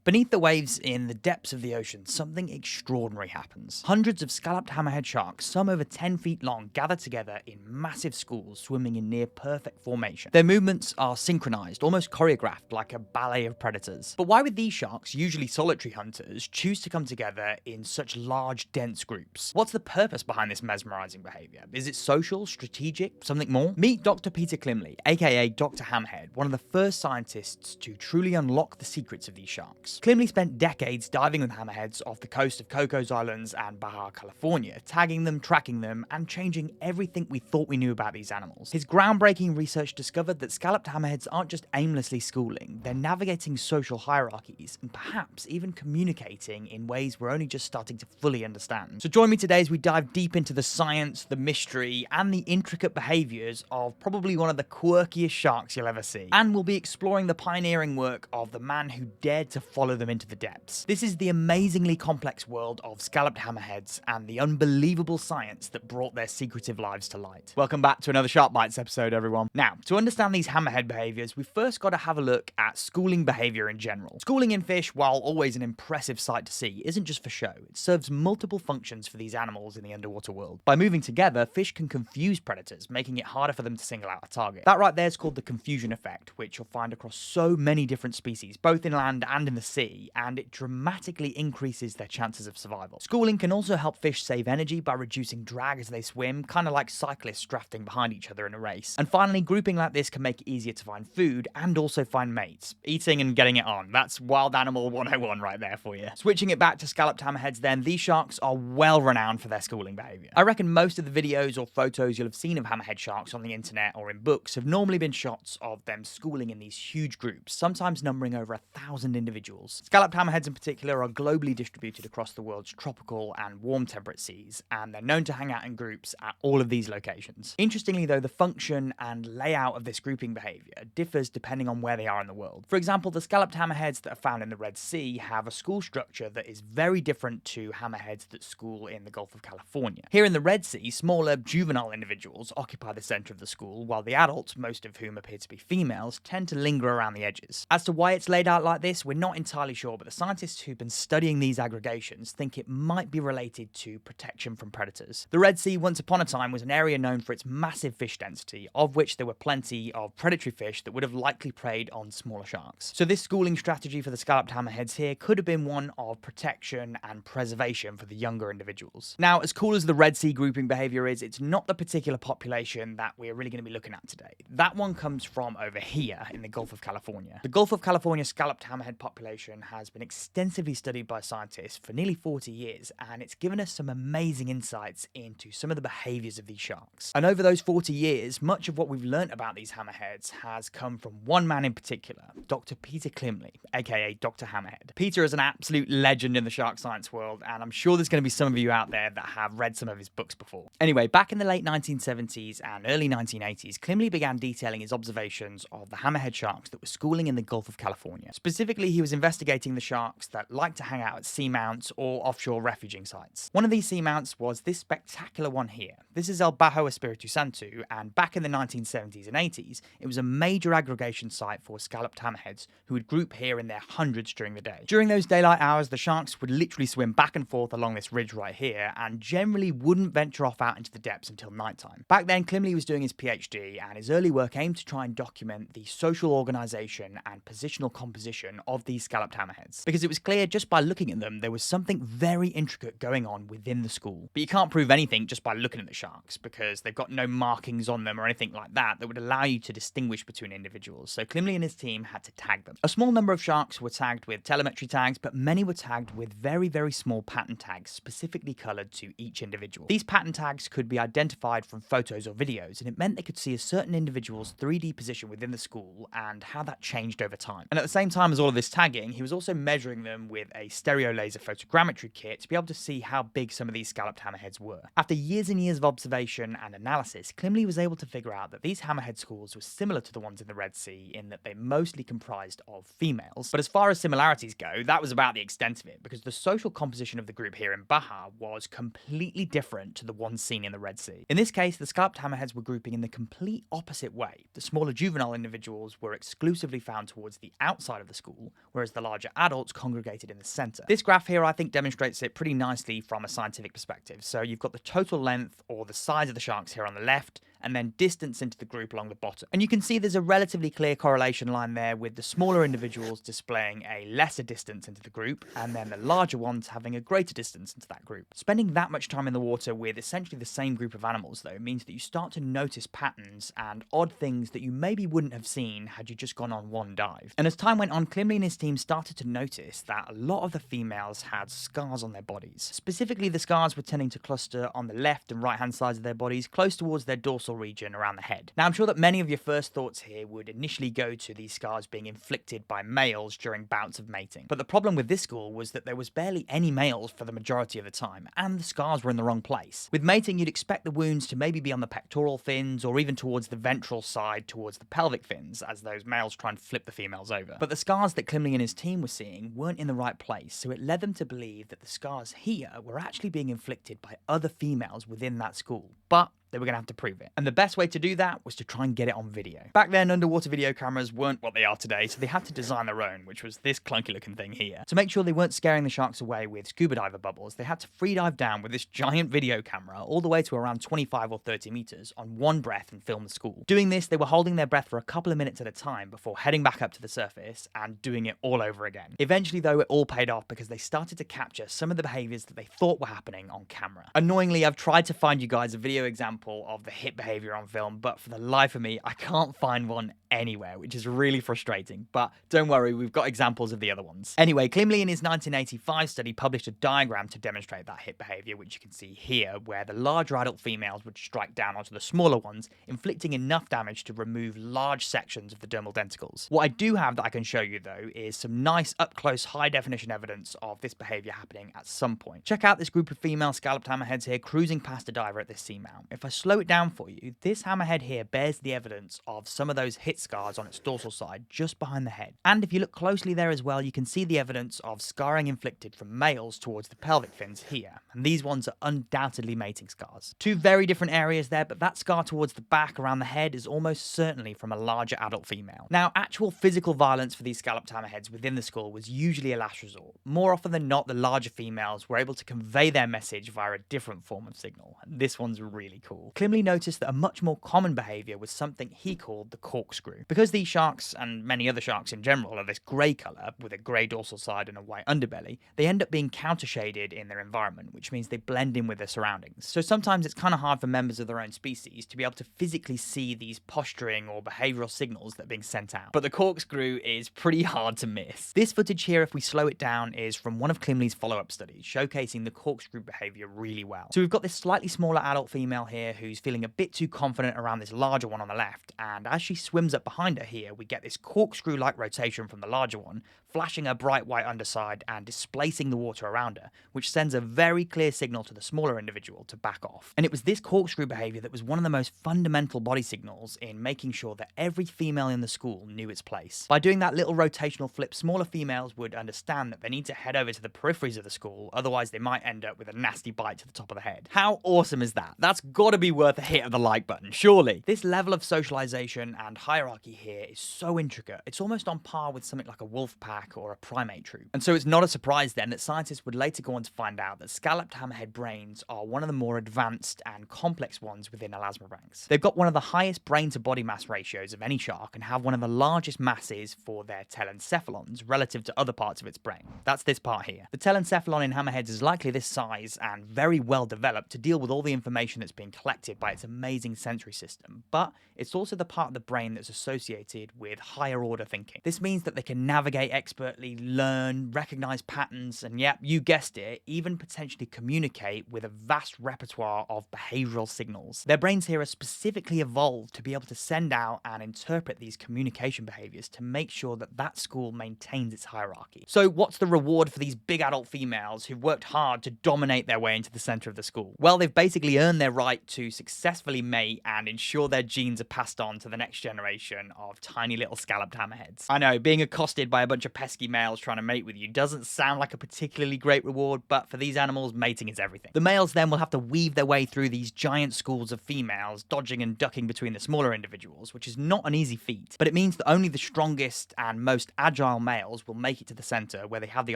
Beneath the waves in the depths of the ocean, something extraordinary happens. Hundreds of scalloped hammerhead sharks, some over 10 feet long, gather together in massive schools, swimming in near perfect formation. Their movements are synchronized, almost choreographed like a ballet of predators. But why would these sharks, usually solitary hunters, choose to come together in such large, dense groups? What's the purpose behind this mesmerizing behavior? Is it social, strategic, something more? Meet Dr. Peter Klimley, aka Dr. Hammerhead, one of the first scientists to truly unlock the secrets of these sharks. Klimley spent decades diving with hammerheads off the coast of Cocos Islands and Baja, California, tagging them, tracking them, and changing everything we thought we knew about these animals. His groundbreaking research discovered that scalloped hammerheads aren't just aimlessly schooling, they're navigating social hierarchies and perhaps even communicating in ways we're only just starting to fully understand. So join me today as we dive deep into the science, the mystery, and the intricate behaviors of probably one of the quirkiest sharks you'll ever see. And we'll be exploring the pioneering work of the man who dared to follow them into the depths. This is the amazingly complex world of scalloped hammerheads and the unbelievable science that brought their secretive lives to light. Welcome back to another Shark Bytes episode, everyone. Now, to understand these hammerhead behaviors, we've first got to have a look at schooling behavior in general. Schooling in fish, while always an impressive sight to see, isn't just for show. It serves multiple functions for these animals in the underwater world. By moving together, fish can confuse predators, making it harder for them to single out a target. That right there is called the confusion effect, which you'll find across so many different species, both in land and in the sea, and it dramatically increases their chances of survival. Schooling can also help fish save energy by reducing drag as they swim, kind of like cyclists drafting behind each other in a race. And finally, grouping like this can make it easier to find food and also find mates. Eating and getting it on. That's wild animal 101 right there for you. Switching it back to scalloped hammerheads then, these sharks are well renowned for their schooling behavior. I reckon most of the videos or photos you'll have seen of hammerhead sharks on the internet or in books have normally been shots of them schooling in these huge groups, sometimes numbering over 1,000 individuals. Scalloped hammerheads in particular are globally distributed across the world's tropical and warm temperate seas, and they're known to hang out in groups at all of these locations. Interestingly though, the function and layout of this grouping behavior differs depending on where they are in the world. For example, the scalloped hammerheads that are found in the Red Sea have a school structure that is very different to hammerheads that school in the Gulf of California. Here in the Red Sea, smaller juvenile individuals occupy the center of the school, while the adults, most of whom appear to be females, tend to linger around the edges. As to why it's laid out like this, we're not entirely sure, but the scientists who've been studying these aggregations think it might be related to protection from predators. The Red Sea, once upon a time, was an area known for its massive fish density, of which there were plenty of predatory fish that would have likely preyed on smaller sharks. So this schooling strategy for the scalloped hammerheads here could have been one of protection and preservation for the younger individuals. Now, as cool as the Red Sea grouping behavior is, it's not the particular population that we're really going to be looking at today. That one comes from over here in the Gulf of California. The Gulf of California scalloped hammerhead population has been extensively studied by scientists for nearly 40 years, and it's given us some amazing insights into some of the behaviors of these sharks. And over those 40 years, much of what we've learnt about these hammerheads has come from one man in particular, Dr. Peter Klimley, aka Dr. Hammerhead. Peter is an absolute legend in the shark science world, and I'm sure there's going to be some of you out there that have read some of his books before. Anyway, back in the late 1970s and early 1980s, Klimley began detailing his observations of the hammerhead sharks that were schooling in the Gulf of California. Specifically, he was investigating the sharks that like to hang out at seamounts or offshore refuging sites. One of these seamounts was this spectacular one here. This is El Baja Espiritu Santo, and back in the 1970s and 80s, it was a major aggregation site for scalloped hammerheads who would group here in their hundreds during the day. During those daylight hours, the sharks would literally swim back and forth along this ridge right here and generally wouldn't venture off out into the depths until nighttime. Back then, Klimley was doing his PhD, and his early work aimed to try and document the social organization and positional composition of these scalloped hammerheads, because it was clear just by looking at them there was something very intricate going on within the school. But you can't prove anything just by looking at the sharks, because they've got no markings on them or anything like that that would allow you to distinguish between individuals, so Klimley and his team had to tag them. A small number of sharks were tagged with telemetry tags, but many were tagged with very, very small pattern tags specifically coloured to each individual. These pattern tags could be identified from photos or videos, and it meant they could see a certain individual's 3D position within the school and how that changed over time. And at the same time as all of this tagging, he was also measuring them with a stereo laser photogrammetry kit to be able to see how big some of these scalloped hammerheads were. After years and years of observation and analysis, Klimley was able to figure out that these hammerhead schools were similar to the ones in the Red Sea in that they mostly comprised of females. But as far as similarities go, that was about the extent of it, because the social composition of the group here in Baja was completely different to the ones seen in the Red Sea. In this case, the scalloped hammerheads were grouping in the complete opposite way. The smaller juvenile individuals were exclusively found towards the outside of the school, whereas the the larger adults congregated in the center. This graph here I think demonstrates it pretty nicely from a scientific perspective. So you've got the total length or the size of the sharks here on the left, and then distance into the group along the bottom. And you can see there's a relatively clear correlation line there, with the smaller individuals displaying a lesser distance into the group, and then the larger ones having a greater distance into that group. Spending that much time in the water with essentially the same group of animals, though, means that you start to notice patterns and odd things that you maybe wouldn't have seen had you just gone on one dive. And as time went on, Klimley and his team started to notice that a lot of the females had scars on their bodies. Specifically, the scars were tending to cluster on the left and right hand sides of their bodies, close towards their dorsal region around the head. Now, I'm sure that many of your first thoughts here would initially go to these scars being inflicted by males during bouts of mating. But the problem with this school was that there was barely any males for the majority of the time, and the scars were in the wrong place. With mating, you'd expect the wounds to maybe be on the pectoral fins or even towards the ventral side towards the pelvic fins, as those males try and flip the females over. But the scars that Klimley and his team were seeing weren't in the right place, so it led them to believe that the scars here were actually being inflicted by other females within that school. But they were going to have to prove it. And the best way to do that was to try and get it on video. Back then, underwater video cameras weren't what they are today, so they had to design their own, which was this clunky looking thing here. To make sure they weren't scaring the sharks away with scuba diver bubbles, they had to free dive down with this giant video camera all the way to around 25 or 30 meters on one breath and film the school. Doing this, they were holding their breath for a couple of minutes at a time before heading back up to the surface and doing it all over again. Eventually, though, it all paid off because they started to capture some of the behaviors that they thought were happening on camera. Annoyingly, I've tried to find you guys a video example of the hit behavior on film, but for the life of me, I can't find one anywhere, which is really frustrating. But don't worry, we've got examples of the other ones. Anyway, Klimley in his 1985 study published a diagram to demonstrate that hit behavior, which you can see here, where the larger adult females would strike down onto the smaller ones, inflicting enough damage to remove large sections of the dermal denticles. What I do have that I can show you, though, is some nice up-close, high-definition evidence of this behavior happening at some point. Check out this group of female scalloped hammerheads here cruising past a diver at this seamount. If I slow it down for you, this hammerhead here bears the evidence of some of those hit scars on its dorsal side just behind the head. And if you look closely there as well, you can see the evidence of scarring inflicted from males towards the pelvic fins here. And these ones are undoubtedly mating scars. Two very different areas there, but that scar towards the back around the head is almost certainly from a larger adult female. Now, actual physical violence for these scalloped hammerheads within the school was usually a last resort. More often than not, the larger females were able to convey their message via a different form of signal. And this one's really cool. Klimley noticed that a much more common behavior was something he called the corkscrew. Because these sharks, and many other sharks in general, are this grey colour with a grey dorsal side and a white underbelly, they end up being counter-shaded in their environment, which means they blend in with their surroundings. So sometimes it's kind of hard for members of their own species to be able to physically see these posturing or behavioural signals that are being sent out. But the corkscrew is pretty hard to miss. This footage here, if we slow it down, is from one of Klimley's follow-up studies, showcasing the corkscrew behaviour really well. So we've got this slightly smaller adult female here who's feeling a bit too confident around this larger one on the left, and as she swims up behind her here, we get this corkscrew-like rotation from the larger one, flashing her bright white underside and displacing the water around her, which sends a very clear signal to the smaller individual to back off. And it was this corkscrew behavior that was one of the most fundamental body signals in making sure that every female in the school knew its place. By doing that little rotational flip, smaller females would understand that they need to head over to the peripheries of the school, otherwise they might end up with a nasty bite to the top of the head. How awesome is that? That's gotta be worth a hit of the like button, surely. This level of socialization and hierarchy here is so intricate, it's almost on par with something like a wolf pack or a primate troop. And so it's not a surprise then that scientists would later go on to find out that scalloped hammerhead brains are one of the more advanced and complex ones within elasmobranchs. They've got one of the highest brain to body mass ratios of any shark and have one of the largest masses for their telencephalons relative to other parts of its brain. That's this part here. The telencephalon in hammerheads is likely this size and very well developed to deal with all the information that's being collected by its amazing sensory system, but it's also the part of the brain that's associated with higher order thinking. This means that they can navigate expertly, learn, recognize patterns, and yep, you guessed it, even potentially communicate with a vast repertoire of behavioral signals. Their brains here are specifically evolved to be able to send out and interpret these communication behaviors to make sure that that school maintains its hierarchy. So what's the reward for these big adult females who've worked hard to dominate their way into the center of the school? Well, they've basically earned their right to successfully mate and ensure their genes are passed on to the next generation of tiny little scalloped hammerheads. I know, being accosted by a bunch of pesky males trying to mate with you doesn't sound like a particularly great reward, but for these animals, mating is everything. The males then will have to weave their way through these giant schools of females, dodging and ducking between the smaller individuals, which is not an easy feat, but it means that only the strongest and most agile males will make it to the center where they have the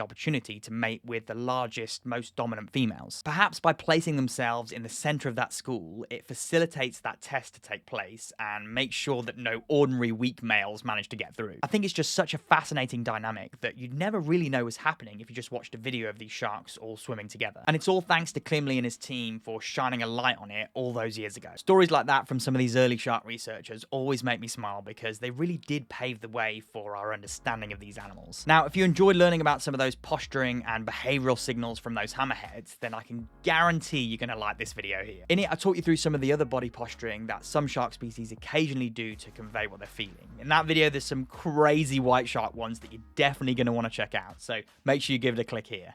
opportunity to mate with the largest, most dominant females. Perhaps by placing themselves in the center of that school, it facilitates that test to take place and makes sure that no ordinary weak males manage to get through. I think it's just such a fascinating dynamic that you'd never really know was happening if you just watched a video of these sharks all swimming together. And it's all thanks to Klimley and his team for shining a light on it all those years ago. Stories like that from some of these early shark researchers always make me smile because they really did pave the way for our understanding of these animals. Now, if you enjoyed learning about some of those posturing and behavioral signals from those hammerheads, then I can guarantee you're going to like this video here. In it, I talk you through some of the other body posturing that some shark species occasionally do to convey what they're feeling. In that video, there's some crazy white shark ones that you're definitely going to want to check out, so make sure you give it a click here.